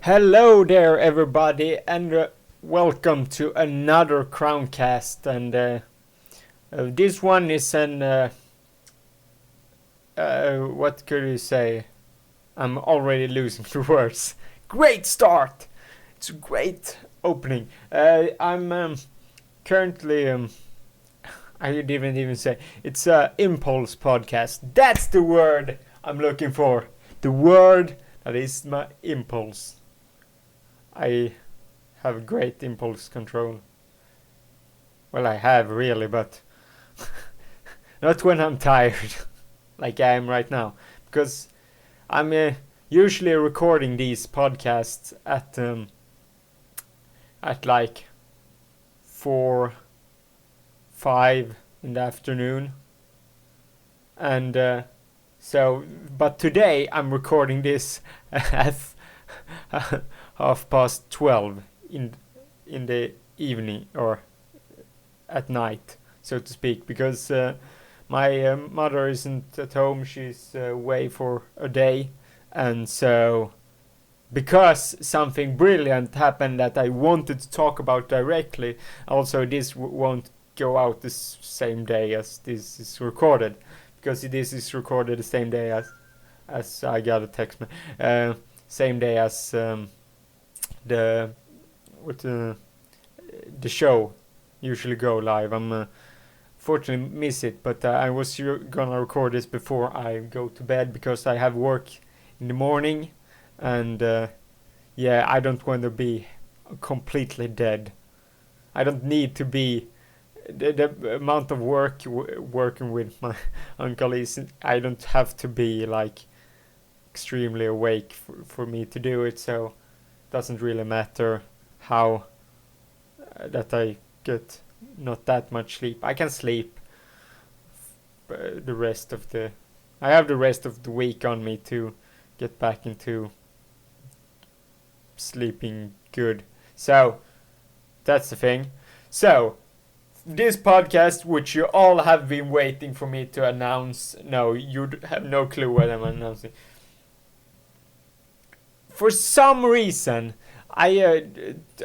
Hello there, everybody, and welcome to another Crowncast. And this one is what could you say? I'm already losing the words. Great start! It's a great opening. I'm currently, I didn't even say, it's a Impulse podcast. That's the word I'm looking for. The word that is my impulse. I have great impulse control. Well, I have really, but not when I'm tired, like I am right now, because I'm usually recording these podcasts at like 4, 5 in the afternoon, and but today I'm recording this at 12:30 in the evening or at night, so to speak, because my mother isn't at home. She's away for a day, and so because something brilliant happened that I wanted to talk about directly. Also, this won't go out the same day as this is recorded, because this is recorded the same day as I got a text. Same day as the the show usually go live. I'm fortunately miss it, but I was gonna record this before I go to bed because I have work in the morning, and yeah, I don't want to be completely dead. I don't need to be. The amount of work working with my uncle is, I don't have to be like extremely awake for me to do it, so it doesn't really matter how that I get not that much sleep. I can sleep the rest of the. I have the rest of the week on me to get back into sleeping good. So that's the thing. So this podcast, which you all have been waiting for me to announce. No, you have no clue what I'm announcing. For some reason, I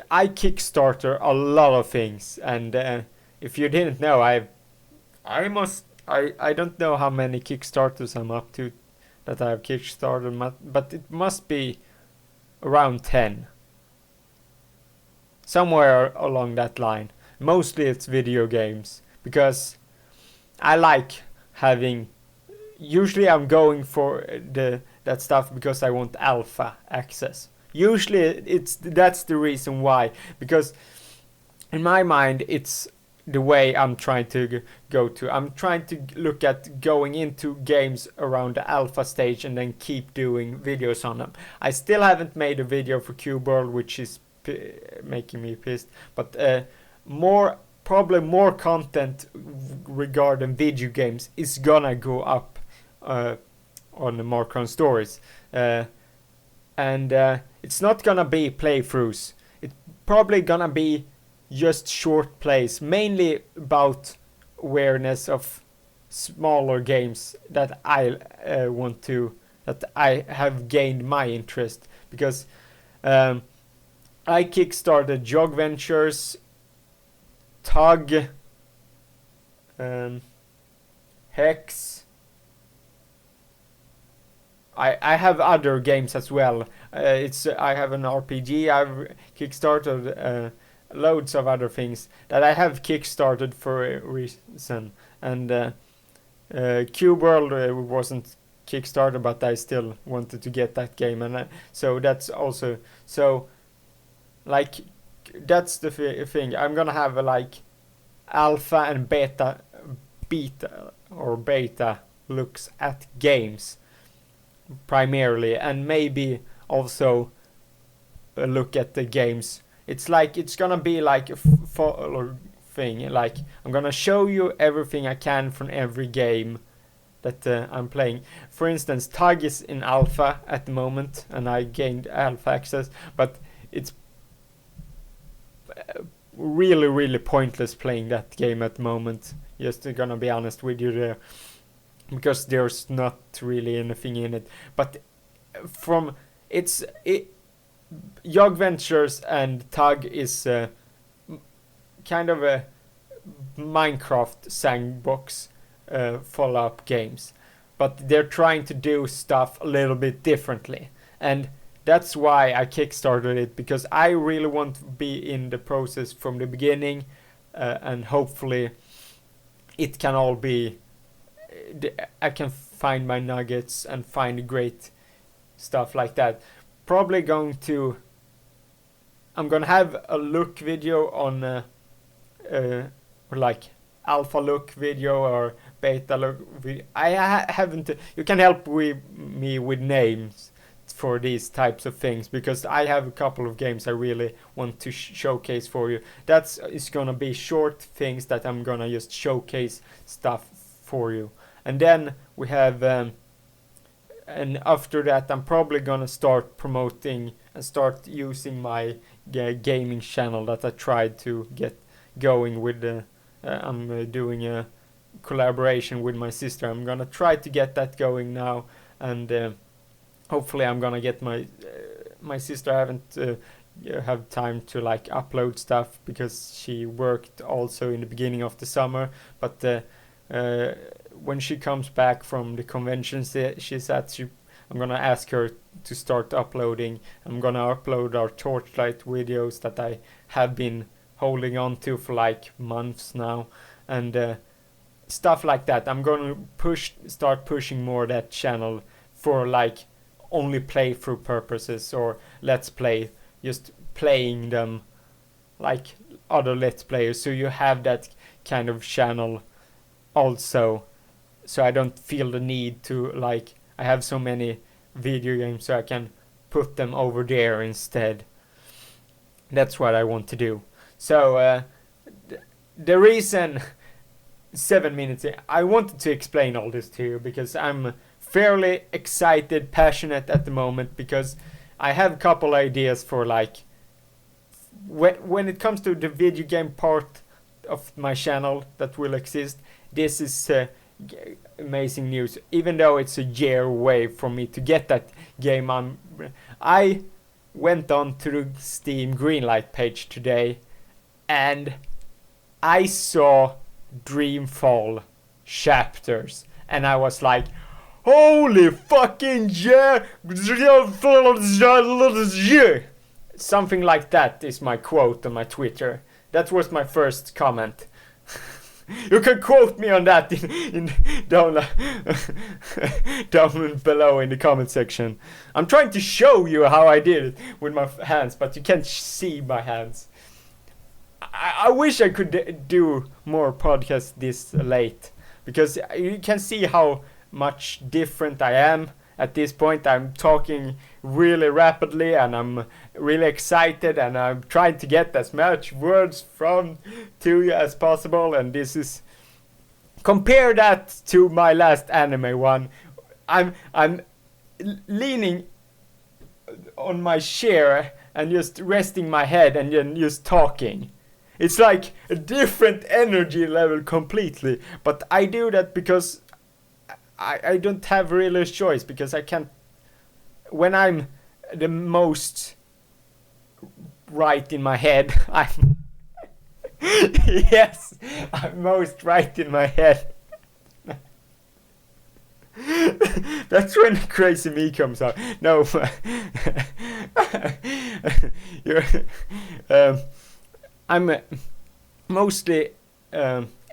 Kickstarter a lot of things, and if you didn't know, I don't know how many Kickstarters I'm up to that I have Kickstarted, but it must be around 10, somewhere along that line. Mostly it's video games, because I like having. Usually I'm going for that stuff because I want alpha access. Usually that's the reason why, because in my mind it's the way I'm trying to go to. I'm trying to look at going into games around the alpha stage and then keep doing videos on them. I still haven't made a video for Cube World, which is making me pissed, but probably more content regarding video games is gonna go up on the Markron stories, and it's not gonna be playthroughs. It's probably gonna be just short plays, mainly about awareness of smaller games that I that I have gained my interest, because I kickstarted Jog Ventures, Tug, Hex. I have other games as well. I have an RPG. I've kickstarted loads of other things that I have kickstarted for a reason. And Cube World wasn't Kickstarter, but I still wanted to get that game, and so that's also so. Like, that's the thing. I'm gonna have like alpha and beta looks at games primarily, and maybe also a look at the games. It's gonna be like a follow thing. Like, I'm gonna show you everything I can from every game that I'm playing. For instance, Tug is in alpha at the moment, and I gained alpha access, but it's really, really pointless playing that game at the moment. Just gonna be honest with you there, because there's not really anything in it. But from it Yog Ventures and Tug is kind of a Minecraft sandbox follow-up games, but they're trying to do stuff a little bit differently, and that's why I kickstarted it, because I really want to be in the process from the beginning, and hopefully it can all be, I can find my nuggets and find great stuff like that. Probably I'm gonna have a look video on or like alpha look video or beta look video. I haven't. You can help me with names for these types of things, because I have a couple of games I really want to showcase for you. That's is gonna be short things that I'm gonna just showcase stuff for you, and then we have. And after that, I'm probably gonna start promoting and start using my gaming channel that I tried to get going with. I'm doing a collaboration with my sister. I'm gonna try to get that going now, and hopefully I'm gonna get my sister. I haven't have time to like upload stuff because she worked also in the beginning of the summer, but when she comes back from the convention she said I'm gonna ask her to start uploading. I'm gonna upload our Torchlight videos that I have been holding on to for like months now, and stuff like that. I'm gonna start pushing more that channel for like only playthrough purposes, or let's play, just playing them like other let's players, so you have that kind of channel also, so I don't feel the need to like I have so many video games, so I can put them over there instead. That's what I want to do. So the reason 7 minutes I wanted to explain all this to you, because I'm fairly excited, passionate at the moment, because I have a couple ideas for like when it comes to the video game part of my channel that will exist. This is amazing news, even though it's a year away from me to get that game. I went on to the Steam Greenlight page today, and I saw Dreamfall chapters, and I was like, holy fucking yeah! Something like that is my quote on my Twitter. That was my first comment. You can quote me on that down below in the comment section. I'm trying to show you how I did it with my hands, but you can't see my hands. I wish I could do more podcasts this late, because you can see how much different I am at this point. I'm talking really rapidly, and I'm really excited, and I'm trying to get as much words to you as possible. And this is, compare that to my last anime one. I'm leaning on my chair and just resting my head and then just talking. It's like a different energy level completely, but I do that because I don't have really a choice, because I can't. When I'm the most right in my head, I'm yes, I'm most right in my head. That's when Crazy Me comes out. No, I'm mostly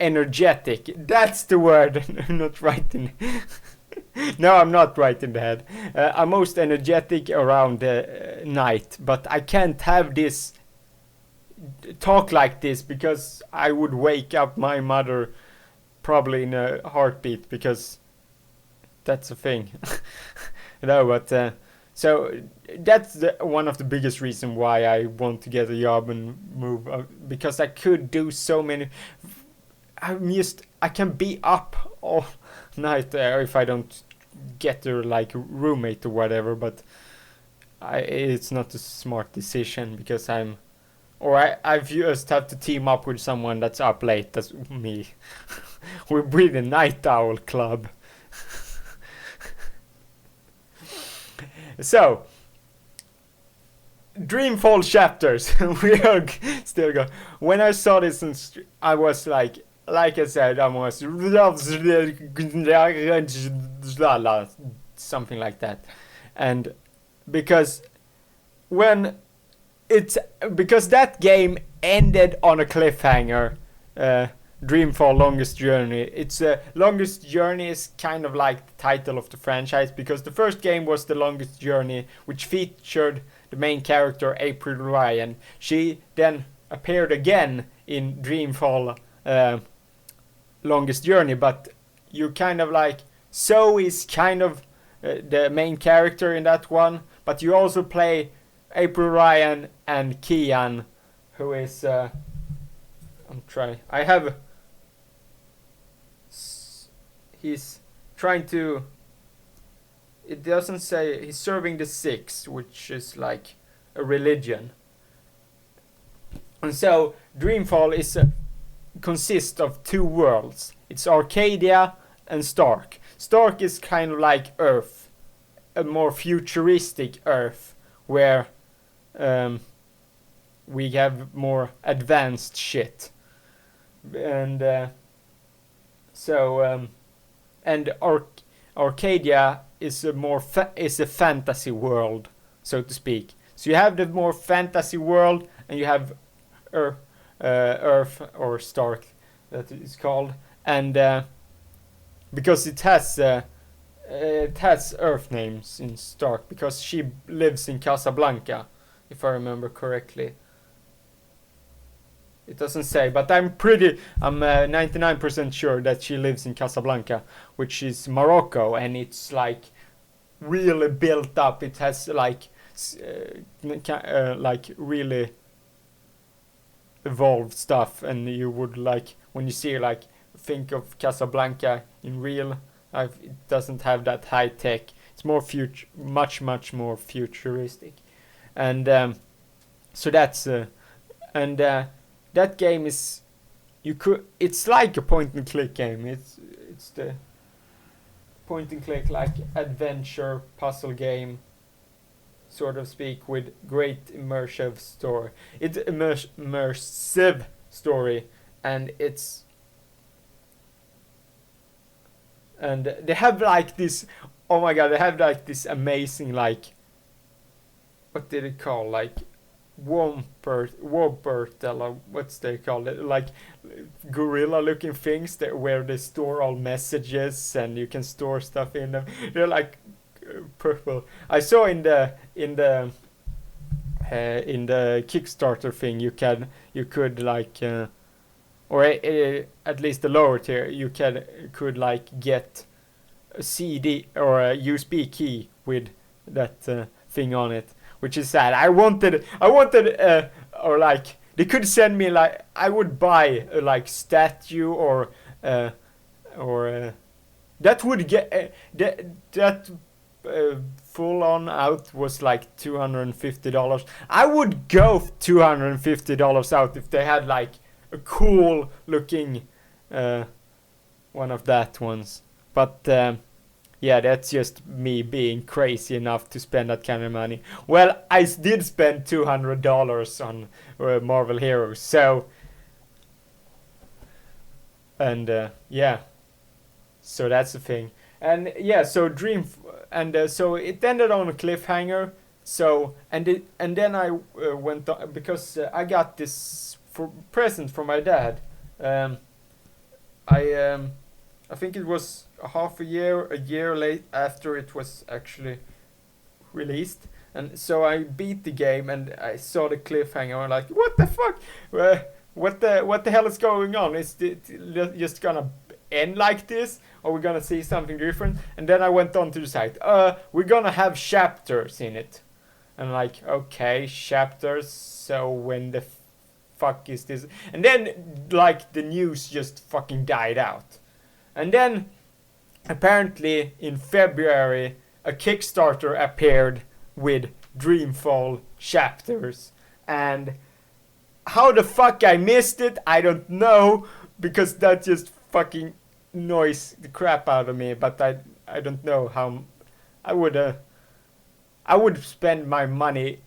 energetic. That's the word. I'm not right in. No, I'm not right in the head. I'm most energetic around night, but I can't have this talk like this, because I would wake up my mother probably in a heartbeat, because that's a thing. No, but so that's one of the biggest reasons why I want to get a job and move, because I could do so many. I can be up all night if I don't get a like roommate or whatever, but it's not a smart decision, because I just have to team up with someone that's up late. That's me. We're the Night Owl Club. So Dreamfall chapters. We are still going. When I saw this, I was like I said, I was something like that, and because when it's because that game ended on a cliffhanger. Dreamfall Longest Journey. It's Longest Journey is kind of like the title of the franchise because the first game was The Longest Journey, which featured the main character April Ryan. She then appeared again in Dreamfall Longest Journey, but you kind of like Zoe is kind of the main character in that one, but you also play April Ryan and Kian, who is I'm trying. I have. He's trying to. It doesn't say he's serving the Six, which is like a religion. And so Dreamfall is consists of two worlds. It's Arcadia and Stark. Stark is kind of like Earth, a more futuristic Earth, where we have more advanced shit. And and Arcadia is a more is a fantasy world, so to speak. So you have the more fantasy world, and you have Earth or Stark, that is called, and because it has Earth names in Stark because she lives in Casablanca, if I remember correctly. It doesn't say, but I'm 99% sure that she lives in Casablanca, which is Morocco, and it's like really built up. It has like really evolved stuff, and you would like when you see like think of Casablanca in real life, it doesn't have that high tech. It's more much more futuristic, and so that's that game is it's like a point and click game. It's the point and click like adventure puzzle game, sort of speak, with great immersive story. It's immersive story, and they have like this. Oh my god, they have like this amazing like. What did it call like? Wompertel, what's they call it, like gorilla looking things that where they store all messages and you can store stuff in them. They're like purple. I saw in the Kickstarter thing you could like or at least the lower tier you could like get a CD or a USB key with that thing on it, which is sad. I wanted, or like they could send me like I would buy a like statue or that would get that full on out was like $250. I would go $250 out if they had like a cool looking one of that ones, but. Yeah, that's just me being crazy enough to spend that kind of money. Well, I did spend $200 on Marvel Heroes, so... And, yeah. So that's the thing. And, yeah, so so it ended on a cliffhanger. So, and then I went on, because I got this present from my dad. I think it was a year late after it was actually released, and so I beat the game and I saw the cliffhanger. I'm like, what the fuck? What the hell is going on? Is it just gonna end like this, or we're gonna see something different? And then I went on to the site. We're gonna have chapters in it, and like, okay, chapters. So when the fuck is this? And then like the news just fucking died out. And then, apparently, in February, a Kickstarter appeared with Dreamfall chapters. And how the fuck I missed it, I don't know, because that just fucking annoys the crap out of me. But I don't know how I would spend my money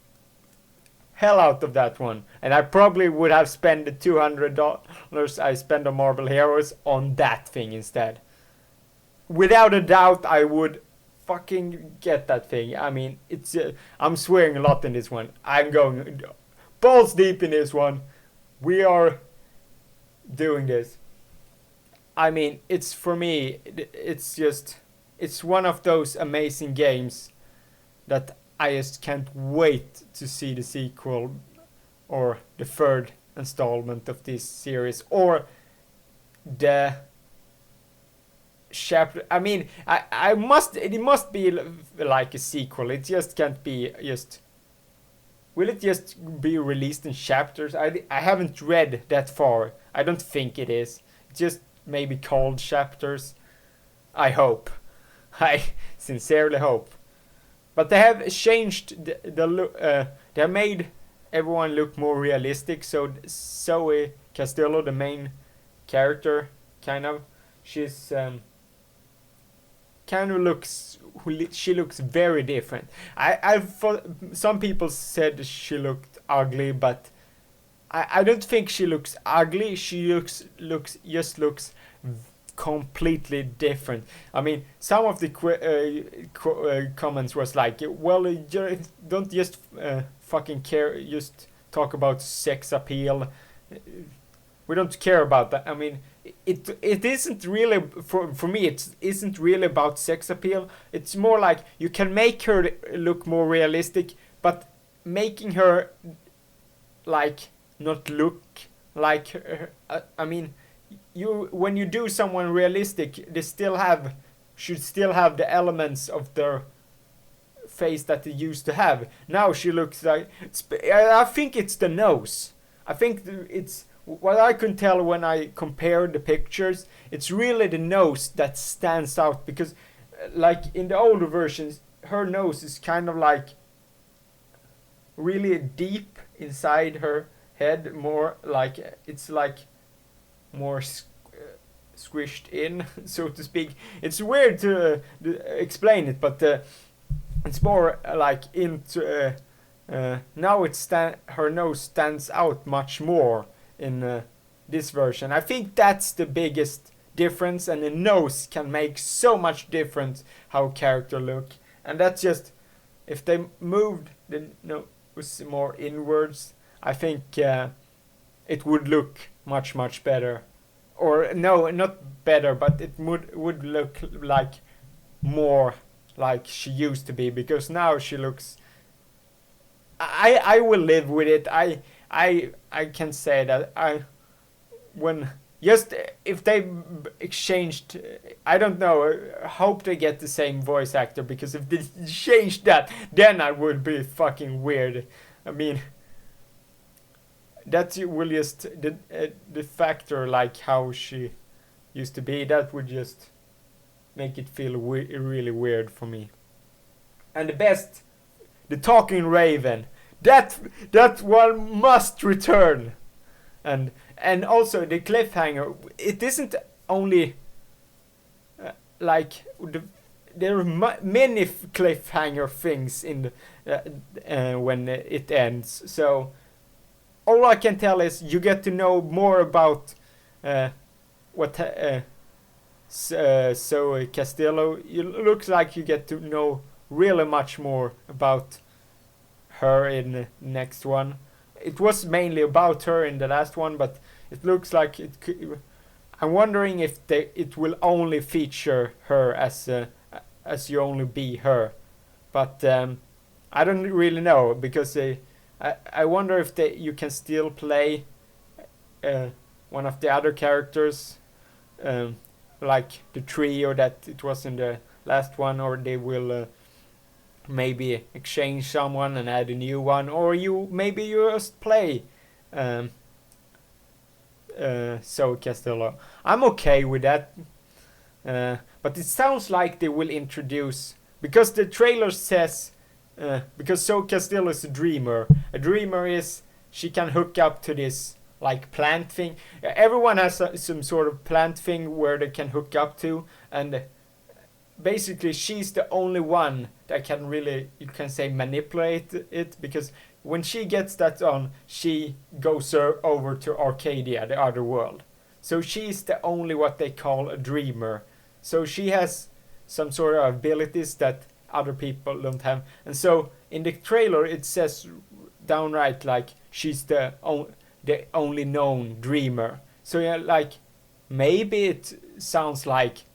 hell out of that one, and I probably would have spent the $200 I spent on Marvel Heroes on that thing instead. Without a doubt, I would fucking get that thing. I mean, it's I'm swearing a lot in this one. I'm going balls deep in this one. We are doing this. I mean, it's for me, it's one of those amazing games that I just can't wait to see the sequel or the third installment of this series or the chapter. I mean, it must be like a sequel. It just can't be just. Will it just be released in chapters? I haven't read that far. I don't think it is. It's just maybe called chapters. I hope. I sincerely hope. But they have changed the look. They have made everyone look more realistic. So Zoe Castillo, the main character, she's kind of looks. She looks very different. Some people said she looked ugly, but I don't think she looks ugly. She looks completely different. I mean, some of the comments was like, well, don't just fucking care, just talk about sex appeal. We don't care about that. I mean, it isn't really, for me, it isn't really about sex appeal. It's more like you can make her look more realistic, but making her like not look like her. I mean, when you do someone realistic, they should still have the elements of their face that they used to have. Now she looks like, I think it's the nose. I think it's what I can tell when I compare the pictures. It's really the nose that stands out, because like in the older versions, her nose is kind of like really deep inside her head, more like it's like more squished in, so to speak. It's weird to explain it, but it's more like into now her nose stands out much more in this version. I think that's the biggest difference, and the nose can make so much difference how character look. And that's just, if they moved the nose more inwards, I think it would look much better. Or no, not better, but it would look like more like she used to be, because now she looks. I will live with it. I can say that if they exchanged, I don't know, I hope they get the same voice actor, because if they changed that, then I would be fucking weird. I mean, that will just the factor like how she used to be, that would just make it feel really weird for me. And the talking raven, that one must return. And also the cliffhanger, it isn't only like there are many cliffhanger things in when it ends. So all I can tell is you get to know more about what so Castillo. It looks like you get to know really much more about her in the next one. It was mainly about her in the last one, but it looks like it could. I'm wondering if it will only feature her as you only be her, but I don't really know, because I wonder if you can still play one of the other characters, like the trio that it was in the last one, or they will maybe exchange someone and add a new one, or maybe you just play so Castillo. I'm okay with that, but it sounds like they will introduce, because the trailer says because So Castillo is a dreamer. A dreamer is, she can hook up to this like plant thing. Everyone has some sort of plant thing where they can hook up to, and basically she's the only one that can really, you can say, manipulate it, because when she gets that on, she goes over to Arcadia, the other world. So she's the only what they call a dreamer. So she has some sort of abilities that other people don't have. And so in the trailer it says downright like she's the only known dreamer. So yeah, like maybe it sounds like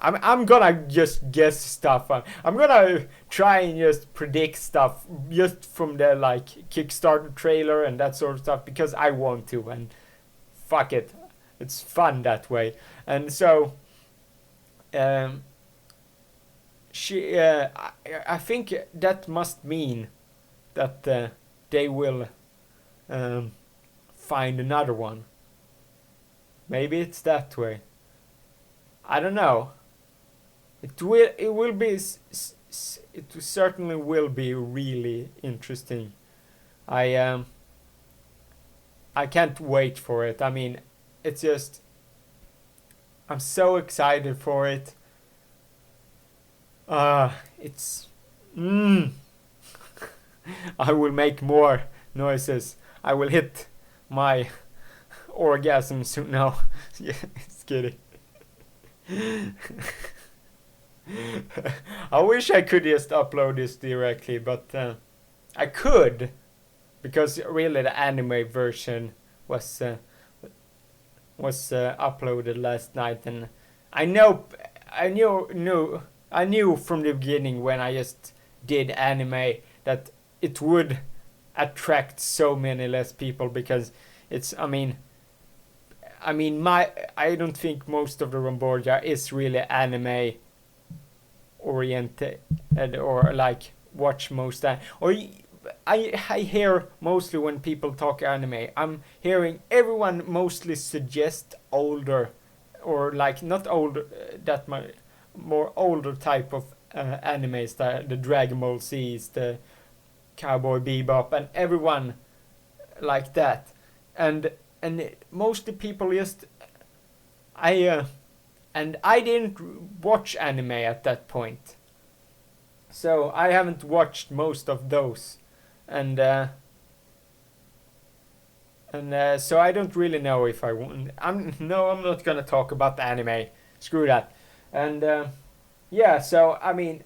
I'm gonna just guess stuff. I'm gonna try and just predict stuff just from the like Kickstarter trailer and that sort of stuff because I want to, and fuck it, it's fun that way. And so I think that must mean that they will find another one. Maybe it's that way. I don't know. It will be it certainly will be really interesting. I can't wait for it. I mean, it's just I'm so excited for it. It's I will make more noises. I will hit my orgasm soon. No, yeah, it's kidding. I wish I could just upload this directly, but I could, because really the anime version was uploaded last night, and I knew from the beginning when I just did anime that it would attract so many less people because it's I don't think most of the Rombordia is really anime oriented or like watch most or I hear mostly when people talk anime, I'm hearing everyone mostly suggest older or like not older that much more older type of animes, the Dragon Ball Z's, the Cowboy Bebop, and everyone like that, and mostly people just and I didn't watch anime at that point, so I haven't watched most of those, and so I don't really know if I want. I'm not gonna talk about the anime. Screw that. And yeah, so I mean,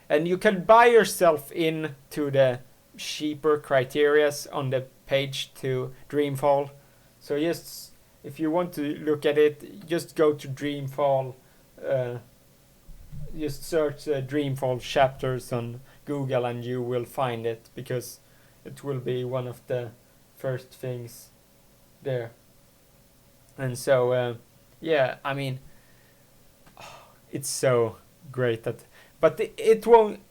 and you can buy yourself into the cheaper criterias on the page to Dreamfall. So just if you want to look at it, just go to Dreamfall. Just search Dreamfall chapters on Google and you will find it, because it will be one of the first things there. And so yeah, I mean, it's so great that, but it won't.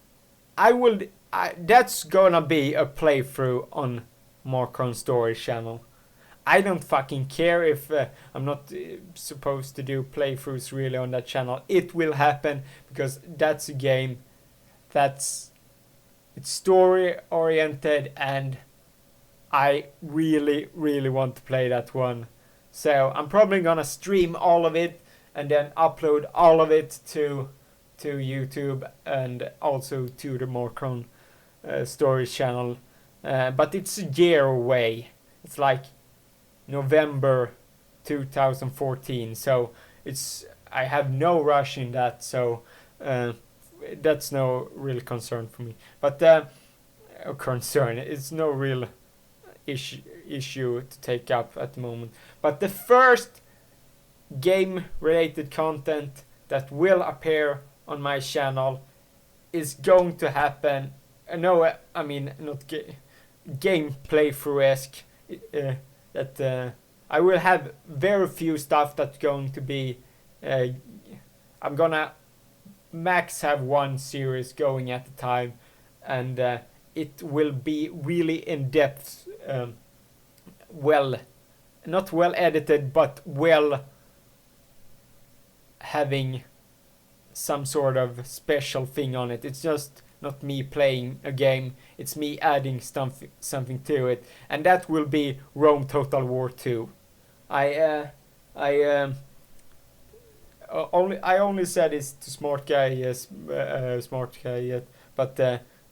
That's gonna be a playthrough on Marcon Story channel. I don't fucking care if I'm not supposed to do playthroughs really on that channel. It will happen because that's a game it's story oriented and I really really want to play that one. So I'm probably gonna stream all of it and then upload all of it to YouTube and also to the Marcon Stories channel. But it's a year away. It's like November 2014, so I have no rush in that, so that's no real concern for me. But concern, it's no real issue to take up at the moment. But the first game related content that will appear on my channel is going to happen. No, I mean not gameplay through-esque. That I will have very few stuff that's going to be. I'm gonna max have one series going at a time, and it will be really in depth, not well edited, but well having some sort of special thing on it. It's just not me playing a game, it's me adding something to it, and that will be Rome Total War 2. I only said it's to Smart Guy, yes, Smart Guy yet, but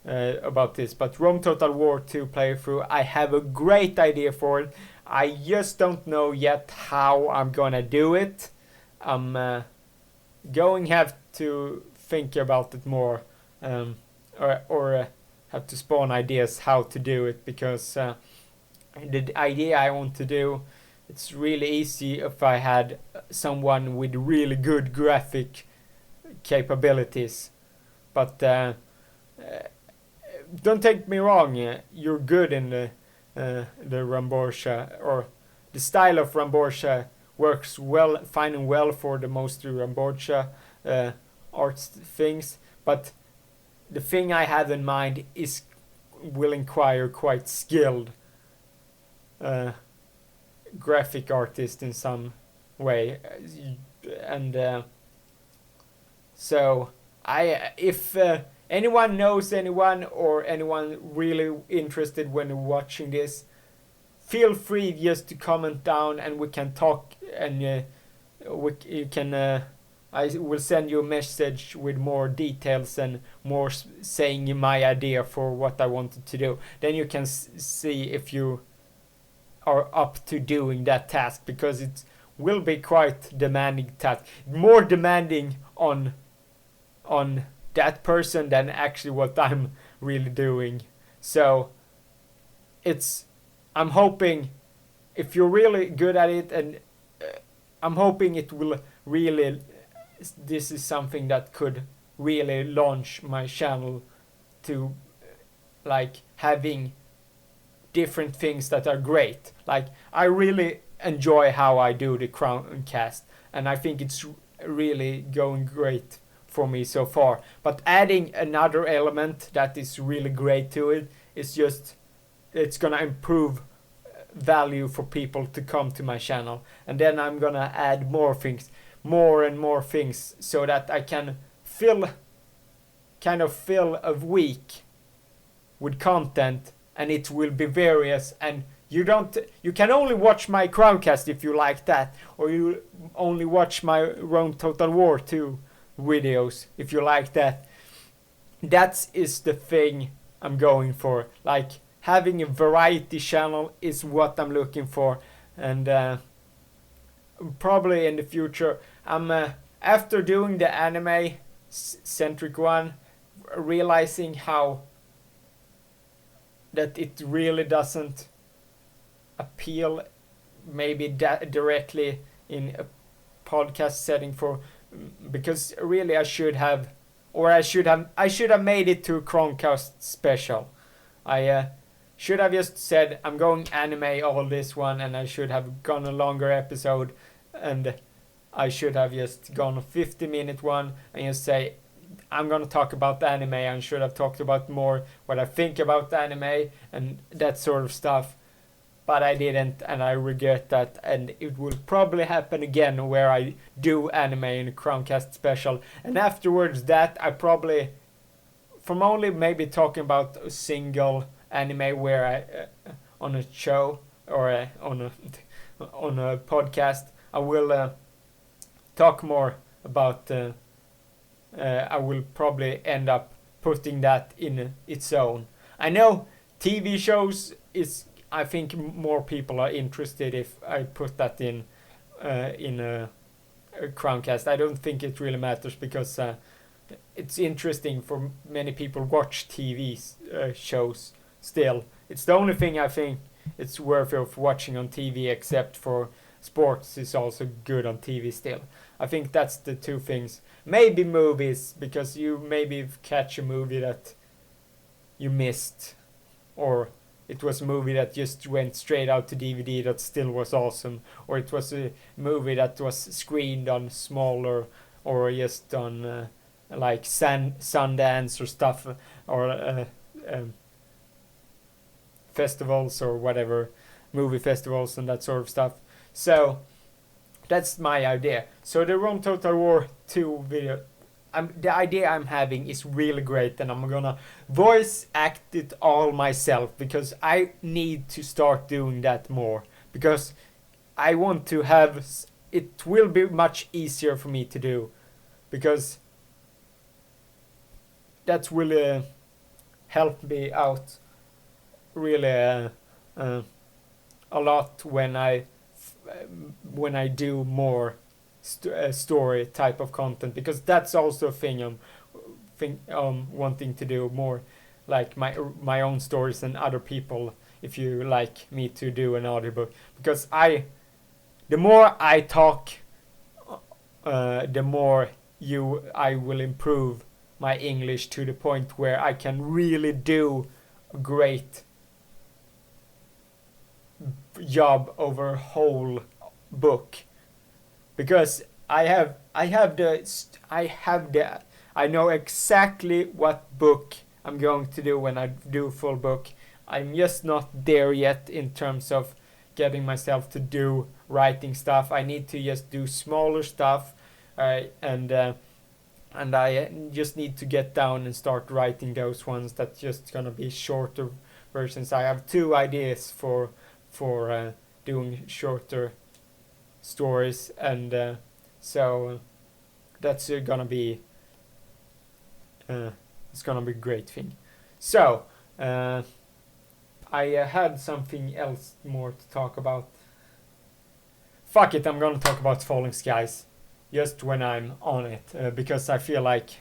about this. But Rome Total War 2 playthrough, I have a great idea for it. I just don't know yet how I'm gonna do it. I'm going have to think about it more, or have to spawn ideas how to do it, because the idea I want to do, it's really easy if I had someone with really good graphic capabilities. But don't take me wrong, you're good in the Ramborsha, or the style of Ramborsha works well, fine and well for the mostly Ramborsha arts things, but the thing I have in mind will require quite skilled graphic artist in some way, and so if anyone knows anyone, or anyone really interested when watching this, feel free just to comment down and we can talk, and you can I will send you a message with more details and more saying my idea for what I wanted to do. Then you can see if you are up to doing that task, because it will be quite demanding task, more demanding on that person than actually what I'm really doing. So I'm hoping, if you're really good at it, and I'm hoping it will really, this is something that could really launch my channel to like having different things that are great. Like, I really enjoy how I do the Crowncast, and I think it's really going great for me so far. But adding another element that is really great to it is just, it's gonna improve value for people to come to my channel, and then I'm gonna add more things, more and more things, so that I can fill a week with content, and it will be various, and you can only watch my Crowncast if you like that, or you only watch my Rome Total War 2 videos if you like that. That is the thing I'm going for. Like, having a variety channel is what I'm looking for, and probably in the future, I'm after doing the anime centric one, realizing how that it really doesn't appeal maybe directly in a podcast setting, for because really I should have made it to a Chromecast special. I should have just said I'm going anime all this one, and I should have gone a longer episode, and I should have just gone a 50-minute one and just say I'm gonna talk about the anime. I should have talked about more what I think about the anime and that sort of stuff, but I didn't, and I regret that, and it will probably happen again where I do anime in a Chromecast special, and afterwards that I probably, from only maybe talking about a single anime where I on a show, or on a podcast, I will talk more about I will probably end up putting that in its own. I know TV shows is, I think more people are interested if I put that in a Crowncast. I don't think it really matters, because it's interesting for many people watch TV shows still. It's the only thing I think it's worth of watching on TV, except for sports is also good on TV still. I think that's the two things. Maybe movies, because you maybe catch a movie that you missed, or it was a movie that just went straight out to DVD that still was awesome, or it was a movie that was screened on smaller, or just on like Sundance or stuff, or festivals or whatever, movie festivals and that sort of stuff. So that's my idea. So the Rome Total War 2 video, the idea I'm having is really great, and I'm gonna voice act it all myself, because I need to start doing that more, because I want to have, it will be much easier for me to do, because that will helped me out really a lot when I do more story type of content, because that's also a thing I'm wanting to do more, like my own stories and other people, if you like me to do an audiobook, because the more I talk, the more I will improve my English to the point where I can really do a great job over a whole book, because I know exactly what book I'm going to do when I do full book. I'm just not there yet in terms of getting myself to do writing stuff. I need to just do smaller stuff, and I just need to get down and start writing those ones that's just gonna be shorter versions. I have 2 ideas for doing shorter stories, and so that's gonna be it's gonna be a great thing. So I had something else more to talk about. Fuck it, I'm gonna talk about Falling Skies just when I'm on it, because I feel like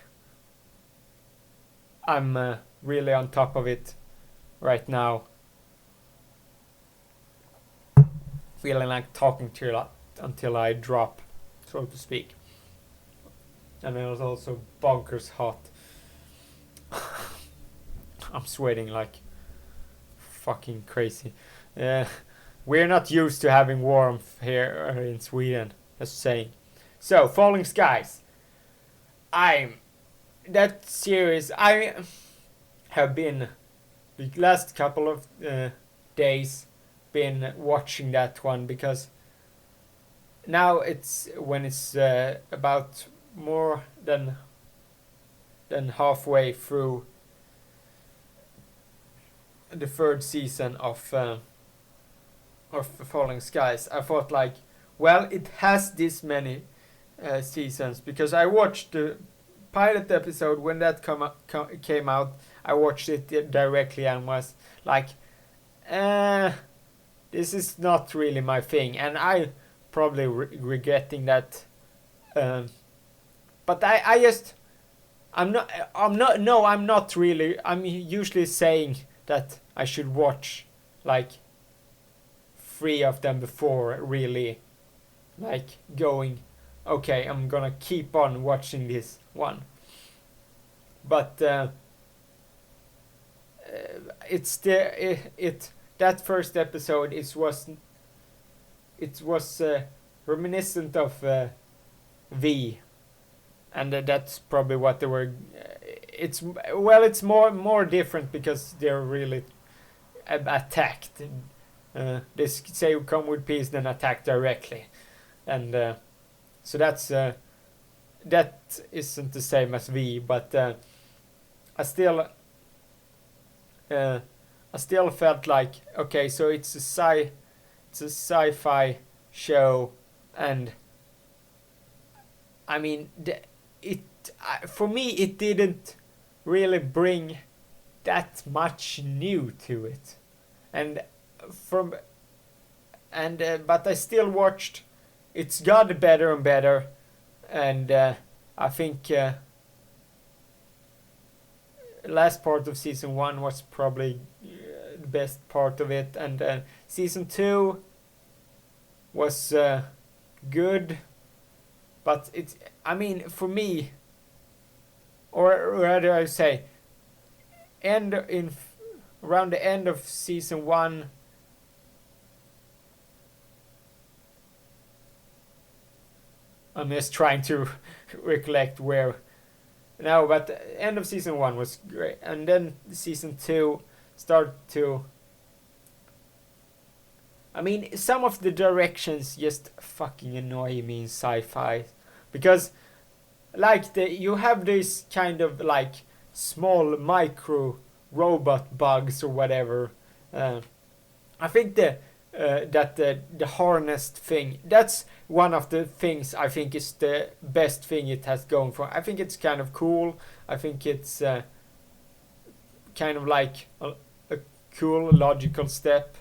I'm really on top of it right now. Feeling like talking to you until I drop, so to speak. And it was also bonkers hot. I'm sweating like fucking crazy. We're not used to having warmth here in Sweden, just saying. So, Falling Skies. That series, I have been, the last couple of days, been watching that one, because now it's about more than halfway through the 3rd season of Falling Skies. I thought like, well, it has this many seasons, because I watched the pilot episode when that came out. I watched it directly and was like, this is not really my thing, and I probably regretting that. But I'm not really. I'm usually saying that I should watch like 3 of them before really, like, going, okay, I'm gonna keep on watching this one. But it's that first episode was reminiscent of V, and that's probably what they were. It's more different, because they're really attacked. They say come with peace, then attack directly, and so that isn't the same as V, but I still felt like, okay, so it's a sci-fi show, and I mean for me it didn't really bring that much new to it, but I still watched. It's got better and better, and I think last part of season 1 was probably the best part of it, and season 2 was good, but it's, I mean, for me, or rather I say, around the end of season 1, I'm just trying to recollect where. No, but the end of season 1 was great, and then season 2 started to. I mean, some of the directions just fucking annoy me in sci-fi, because, like, you have this kind of like small micro robot bugs or whatever. I think that the harnessed thing, that's one of the things I think is the best thing it has going for. I think it's kind of cool. I think it's kind of like a cool logical step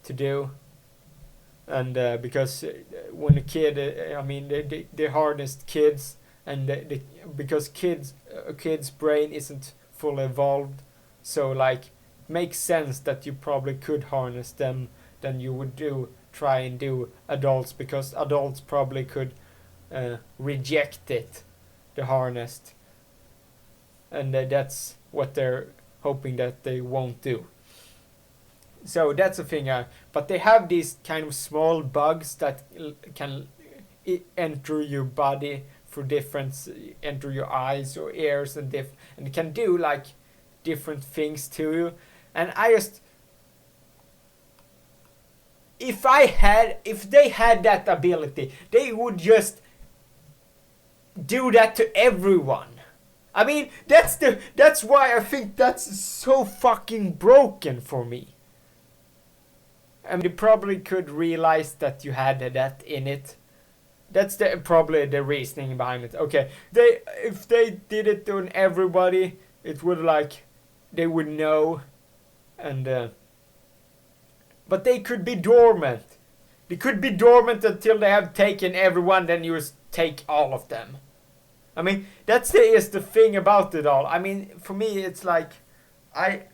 to do. And because when a kid, I mean, they harnessed kids, and because a kid's brain isn't fully evolved, so like it makes sense that you probably could harness them than you would try and do adults, because adults probably could reject it, the harnessed, and that's what they're hoping that they won't do. So that's a thing. But they have these kind of small bugs that can enter your body for different, enter your eyes or ears, and and can do like different things to you. And I just, if they had that ability, they would just do that to everyone. I mean, that's why I think that's so fucking broken for me. I mean, they probably could realize that you had that in it. That's probably the reasoning behind it. Okay, if they did it on everybody, it would like they would know, and but they could be dormant. They could be dormant until they have taken everyone. Then you just take all of them. I mean, is the thing about it all. I mean, for me, it's like I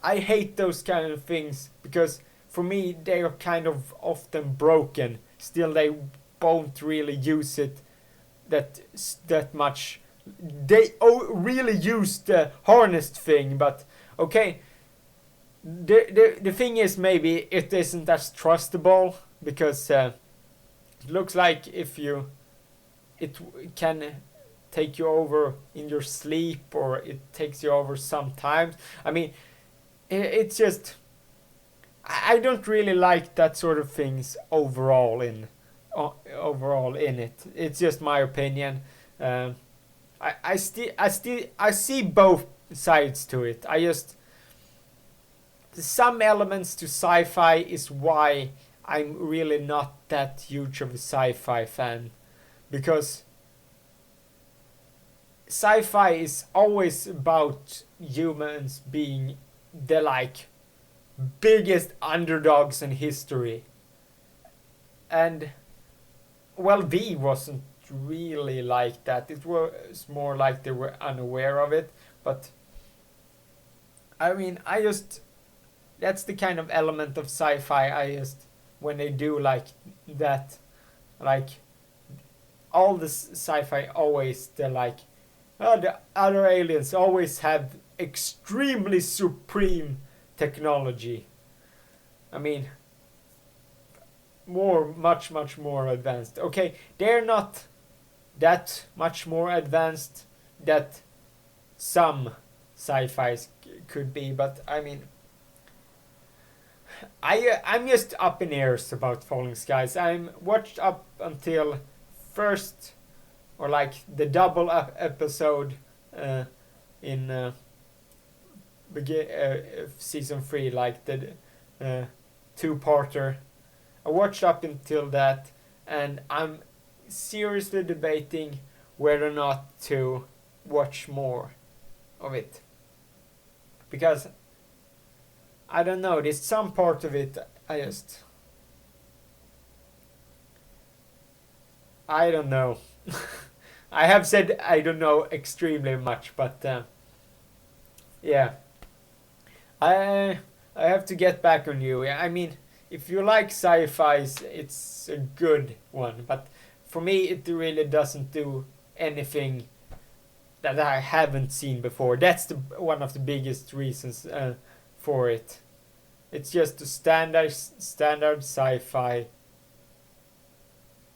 hate those kind of things, because for me they are kind of often broken. Still, they won't really use it that much. They really use the harnessed thing, but okay. The thing is, maybe it isn't as trustable, because it looks like it can take you over in your sleep, or it takes you over sometimes. I mean, it's just, I don't really like that sort of things overall in it. It's just my opinion. I see both sides to it. Some elements to sci-fi is why I'm really not that huge of a sci-fi fan, because sci-fi is always about humans being the like biggest underdogs in history. And well, V wasn't really like that. It was more like they were unaware of it. But I mean, that's the kind of element of sci-fi when they do like that, like all the sci-fi always, they're like, oh, the other aliens always have extremely supreme technology. I mean, much more advanced. Okay, they're not that much more advanced that some sci-fis could be, but I mean, I'm just up in airs about Falling Skies. I'm watched up until first, or like the double episode in season 3, like the two-parter. I watched up until that, and I'm seriously debating whether or not to watch more of it, because I don't know, there's some part of it I don't know. I have said I don't know extremely much, but yeah, I have to get back on you. I mean, if you like sci-fi, it's a good one, but for me it really doesn't do anything that I haven't seen before. That's one of the biggest reasons for it. It's just a standard sci-fi,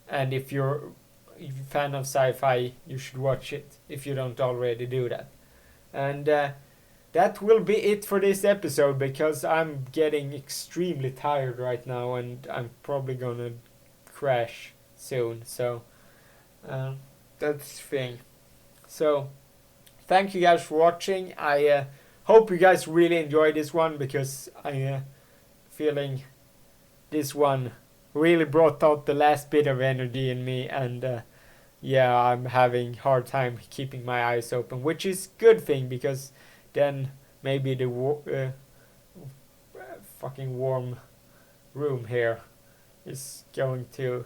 and if you're a fan of sci-fi, you should watch it if you don't already do that. And that will be it for this episode, because I'm getting extremely tired right now, and I'm probably gonna crash soon. So that's the thing. So thank you guys for watching. I hope you guys really enjoyed this one, because I feeling this one really brought out the last bit of energy in me, and yeah, I'm having hard time keeping my eyes open, which is good thing, because then maybe the fucking warm room here is going to.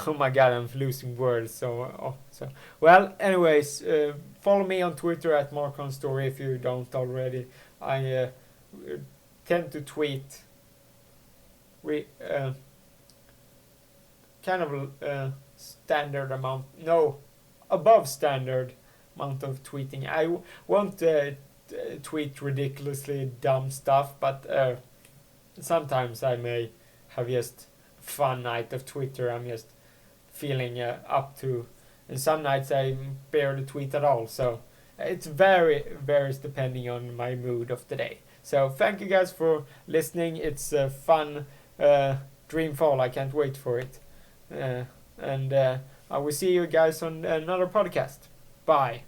Oh my god, I'm losing words. So well. Anyways, follow me on Twitter at MarkonStory if you don't already. I tend to tweet. We kind of standard amount. No, above standard amount of tweeting. I won't tweet ridiculously dumb stuff, but sometimes I may have just fun night of Twitter. I'm just feeling up to, and some nights I barely tweet at all. So it's varies depending on my mood of the day. So thank you guys for listening. It's a fun Dreamfall. I can't wait for it. And I will see you guys on another podcast. Bye.